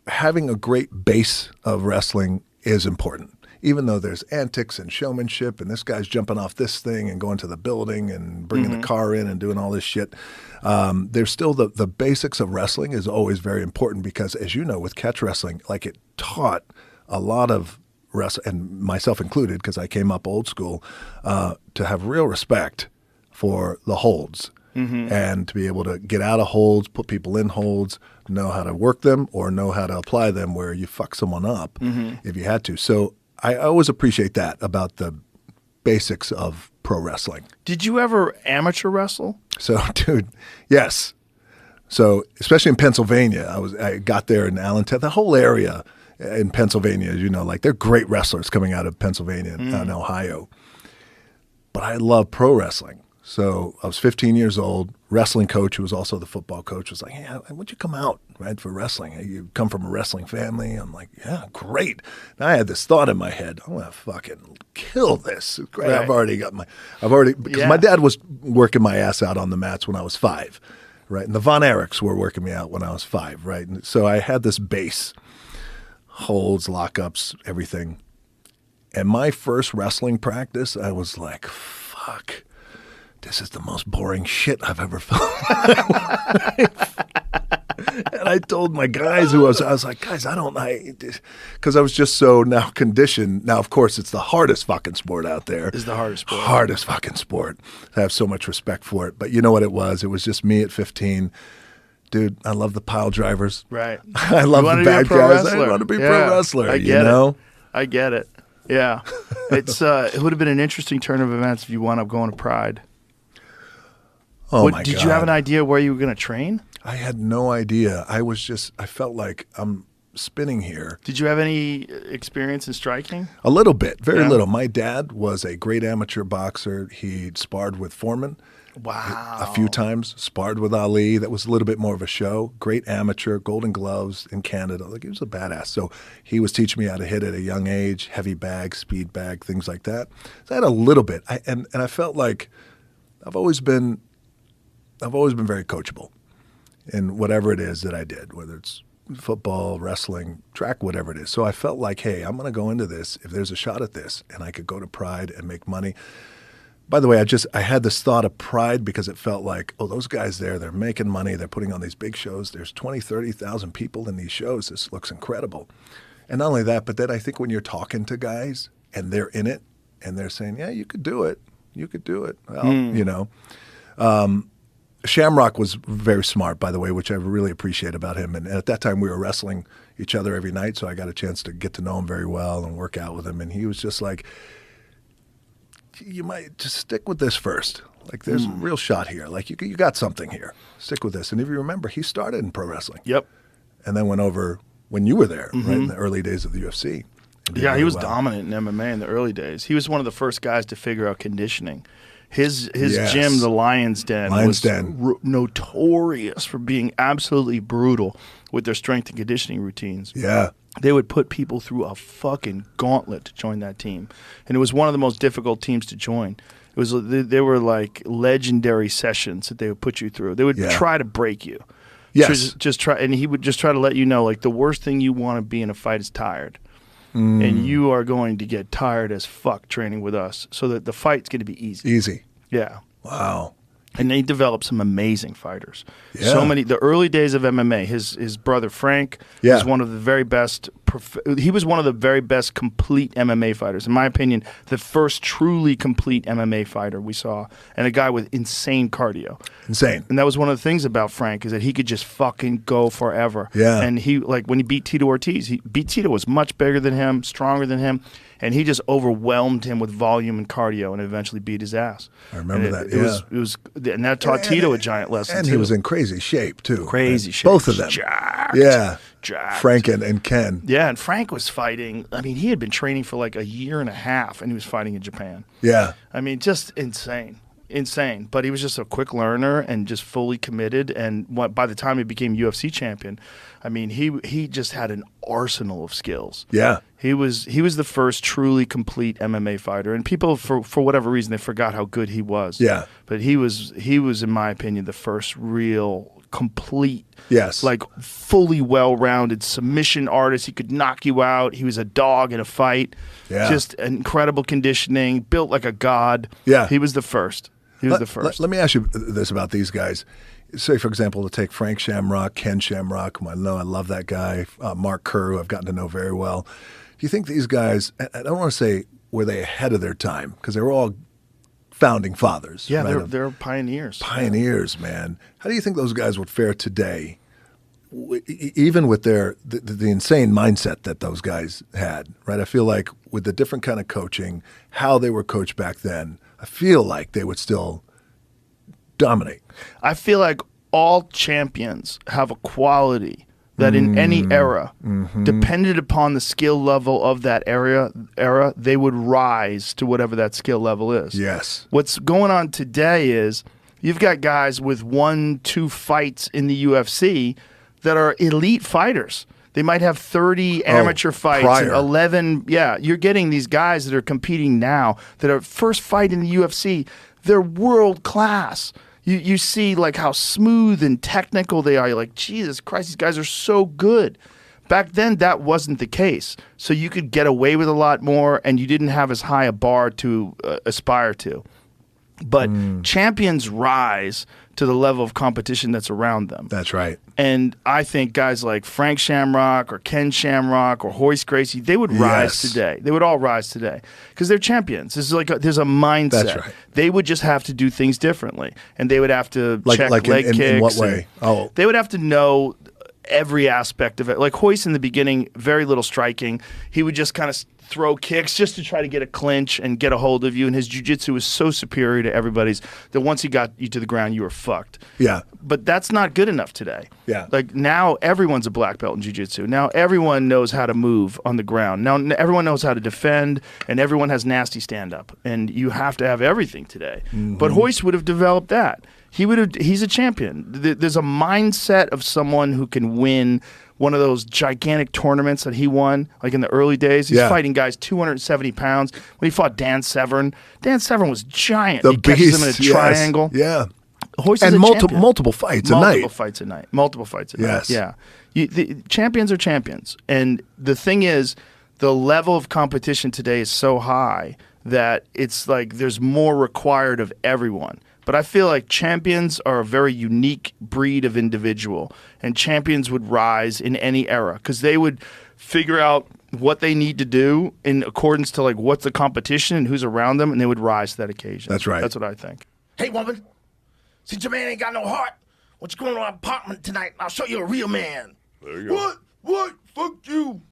having a great base of wrestling is important. Even though there's antics and showmanship and this guy's jumping off this thing and going to the building and bringing the car in and doing all this shit, there's still the basics of wrestling is always very important because, as you know, with catch wrestling, like it taught a lot of wrestling, and myself included because I came up old school, to have real respect for the holds and to be able to get out of holds, put people in holds, know how to work them or know how to apply them where you fuck someone up if you had to. So I always appreciate that about the basics of pro wrestling. Did you ever amateur wrestle? So, dude, yes. So, especially in Pennsylvania, I got there in Allentown, the whole area in Pennsylvania, as you know, like they're great wrestlers coming out of Pennsylvania and Ohio. But I love pro wrestling. So I was 15 years old. Wrestling coach, who was also the football coach, was like, "Hey, why don't you come out, right, for wrestling? You come from a wrestling family." I'm like, "Yeah, great." And I had this thought in my head, "I'm gonna fucking kill this." Great. Right. Because my dad was working my ass out on the mats when I was 5, right? And the Von Erichs were working me out when I was 5, right? And so I had this base, holds, lockups, everything. And my first wrestling practice, I was like, "Fuck. This is the most boring shit I've ever felt in my life." And I told my guys I was like, "Guys, because I was just so now conditioned. Now, of course, it's the hardest fucking sport out there. It's the hardest sport. Hardest fucking sport. I have so much respect for it. But you know what it was? It was just me at 15. Dude, I love the pile drivers. Right. I love the bad guys. I want to be a pro wrestler. I get it. I get it. Yeah. It would have been an interesting turn of events if you wound up going to Pride. Oh, my God. Did you have an idea where you were going to train? I had no idea. I felt like I'm spinning here. Did you have any experience in striking? A little bit, very little. My dad was a great amateur boxer. He sparred with Foreman. Wow. A few times, sparred with Ali. That was a little bit more of a show. Great amateur, Golden Gloves in Canada. Like, he was a badass. So he was teaching me how to hit at a young age, heavy bag, speed bag, things like that. So I had a little bit. And I felt like I've always been very coachable in whatever it is that I did, whether it's football, wrestling, track, whatever it is. So I felt like, hey, I'm going to go into this if there's a shot at this and I could go to Pride and make money. By the way, I had this thought of Pride because it felt like, oh, those guys there, they're making money. They're putting on these big shows. There's 20, 30,000 people in these shows. This looks incredible. And not only that, but then I think when you're talking to guys and they're in it and they're saying, yeah, you could do it. You could do it. Well, you know. Shamrock was very smart, by the way, which I really appreciate about him. And at that time, we were wrestling each other every night, so I got a chance to get to know him very well and work out with him. And he was just like, you might just stick with this first. Like, there's a real shot here. Like, you got something here. Stick with this. And if you remember, he started in pro wrestling. Yep. And then went over when you were there, right, in the early days of the UFC. Yeah, he was dominant in MMA in the early days. He was one of the first guys to figure out conditioning. His gym, the Lion's Den, was notorious for being absolutely brutal with their strength and conditioning routines. Yeah. They would put people through a fucking gauntlet to join that team. And it was one of the most difficult teams to join. They were like legendary sessions that they would put you through. They would try to break you. Yes. And he would just try to let you know, like, the worst thing you want to be in a fight is tired. And you are going to get tired as fuck training with us, so that the fight's going to be easy. Easy. Yeah. Wow. And they developed some amazing fighters. Yeah. So many. The early days of MMA. His brother Frank was one of the very best. He was one of the very best complete MMA fighters, in my opinion. The first truly complete MMA fighter we saw, and a guy with insane cardio. Insane. And that was one of the things about Frank, is that he could just fucking go forever. Yeah. And he, like, when he beat Tito Ortiz, Tito was much bigger than him, stronger than him. And he just overwhelmed him with volume and cardio, and eventually beat his ass. I remember that. It was, and that taught Tito a giant lesson. And too. he was in crazy shape too. Crazy shape. Both of them. Jacked. Yeah. Jacked. Frank and Ken. Yeah, and Frank was fighting. I mean, he had been training for like a year and a half, and he was fighting in Japan. Yeah. I mean, just insane. But he was just a quick learner and just fully committed. And by the time he became UFC champion, I mean, he just had an arsenal of skills. Yeah. He was the first truly complete MMA fighter, and people for whatever reason they forgot how good he was. Yeah. But he was in my opinion the first real complete, Yes. like fully well-rounded submission artist. He could knock you out. He was a dog in a fight. Yeah. Just incredible conditioning, built like a god. Yeah. He was the first. He was the first. Let me ask you this about these guys. Say, for example, to take Frank Shamrock, Ken Shamrock, whom I know I love that guy, Mark Kerr, who I've gotten to know very well. Do you think these guys, I don't want to say were they ahead of their time, because they were all founding fathers. Yeah, right? they're pioneers. Pioneers, man. How do you think those guys would fare today, even with the insane mindset that those guys had, right? I feel like with the different kind of coaching, how they were coached back then, I feel like they would still dominate. I feel like all champions have a quality that in any era, depended upon the skill level of that era, they would rise to whatever that skill level is. Yes. What's going on today is you've got guys with 1-2 fights in the UFC that are elite fighters. They might have 30 amateur fights, and 11. Yeah, you're getting these guys that are competing now that are first fight in the UFC. They're world class. You see like how smooth and technical they are. You're like, Jesus Christ, these guys are so good. Back then, that wasn't the case. So you could get away with a lot more, and you didn't have as high a bar to aspire to. But champions rise to the level of competition that's around them. That's right. And I think guys like Frank Shamrock or Ken Shamrock or Hoist Gracie, they would rise today. They would all rise today because they're champions. This is like there's a mindset. That's right. They would just have to do things differently, and they would have to check leg kicks. In what way? They would have to know every aspect of it. Like Hoist in the beginning, very little striking. He would just kind of throw kicks just to try to get a clinch and get a hold of you. And his jiu-jitsu was so superior to everybody's that once he got you to the ground, you were fucked. Yeah. But that's not good enough today. Yeah. Like now everyone's a black belt in jiu-jitsu. Now everyone knows how to move on the ground. Now everyone knows how to defend, and everyone has nasty stand-up. And you have to have everything today. But Hoist would have developed that. He's a champion. There's a mindset of someone who can win one of those gigantic tournaments that he won, like in the early days. He's fighting guys 270 pounds. When he fought Dan Severn was giant. He catches him in a triangle. Yeah. Hoist and is a champion. multiple fights a night. Multiple fights a night. Multiple fights a night. Yes. Yeah. The champions are champions. And the thing is, the level of competition today is so high that it's like there's more required of everyone. But I feel like champions are a very unique breed of individual, and champions would rise in any era because they would figure out what they need to do in accordance to like what's the competition and who's around them, and they would rise to that occasion. That's right. That's what I think. Hey, woman, since your man ain't got no heart, why don't you go to our apartment tonight and I'll show you a real man? There you go. What? Fuck